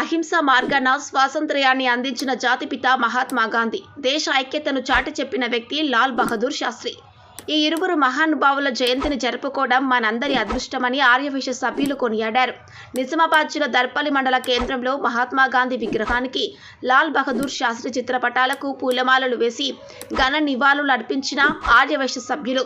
అహింస మార్గాన స్వాతంత్ర్యాన్ని అందించిన జాతిపిత మహాత్మా గాంధీ. దేశ ఐక్యతను చాటి చెప్పిన వ్యక్తి లాల్ బహదూర్ శాస్త్రి. ఈ ఇరువురు మహానుభావుల జయంతిని జరుపుకోవడం మనందరి అదృష్టమని ఆర్యవైశ్య సభ్యులు కొనియాడారు. నిజామాబాద్ జిల్లా దర్పల్లి మండల కేంద్రంలో మహాత్మా గాంధీ విగ్రహానికి, లాల్ బహదూర్ శాస్త్రి చిత్రపటాలకు పూలమాలలు వేసి ఘన నివాళులు అర్పించిన ఆర్యవైశ్య సభ్యులు.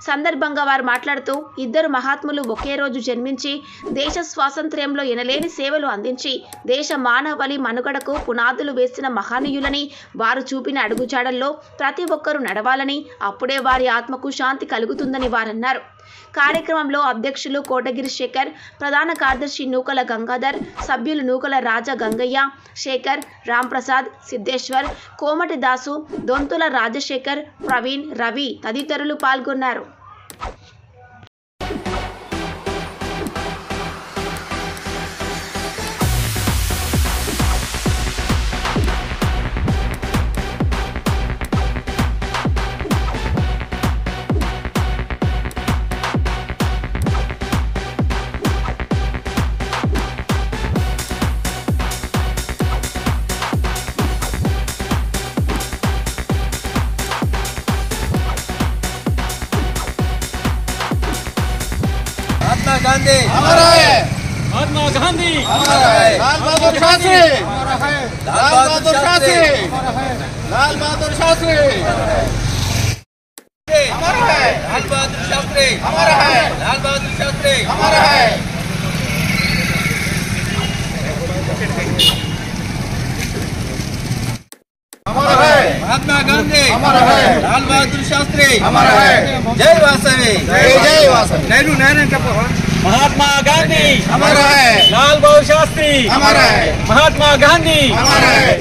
సందర్భంగా వారు మాట్లాడుతూ, ఇద్దరు మహాత్ములు ఒకే రోజు జన్మించి దేశ స్వాతంత్ర్యంలో ఎనలేని సేవలు అందించి దేశ మానవాళి మనుగడకు పునాదులు వేసిన మహనీయులని, వారు చూపిన అడుగుజాడల్లో ప్రతి ఒక్కరూ నడవాలని, అప్పుడే వారి ఆత్మకు శాంతి కలుగుతుందని వారన్నారు. కార్యక్రమంలో అధ్యక్షులు కోటగిరి శేఖర్, ప్రధాన కార్యదర్శి నూకల గంగాధర్, సభ్యులు నూకల రాజా గంగయ్య, శేఖర్, రాంప్రసాద్, సిద్ధేశ్వర్, కోమటి దాసు, దొంతుల రాజశేఖర్, ప్రవీణ్, రవి తదితరులు పాల్గొన్నారు. महात्मा गांधी हमारा है, महात्मा गांधी हमारा है, लाल बहादुर शास्त्री हमारा है, लाल बहादुर शास्त्री हमारा है, लाल बहादुर शास्त्री हमारा है, लाल बहादुर शास्त्री हमारा है, लाल बहादुर शास्त्री हमारा है, हमारा है, महात्मा गांधी हमारा है, लाल बहादुर शास्त्री हमारा है, जय वासवी जय वासवी नैरू नैन महात्मा गांधी हमारा है, लाल बहादुर शास्त्री हमारा है, महात्मा गांधी हमारा है।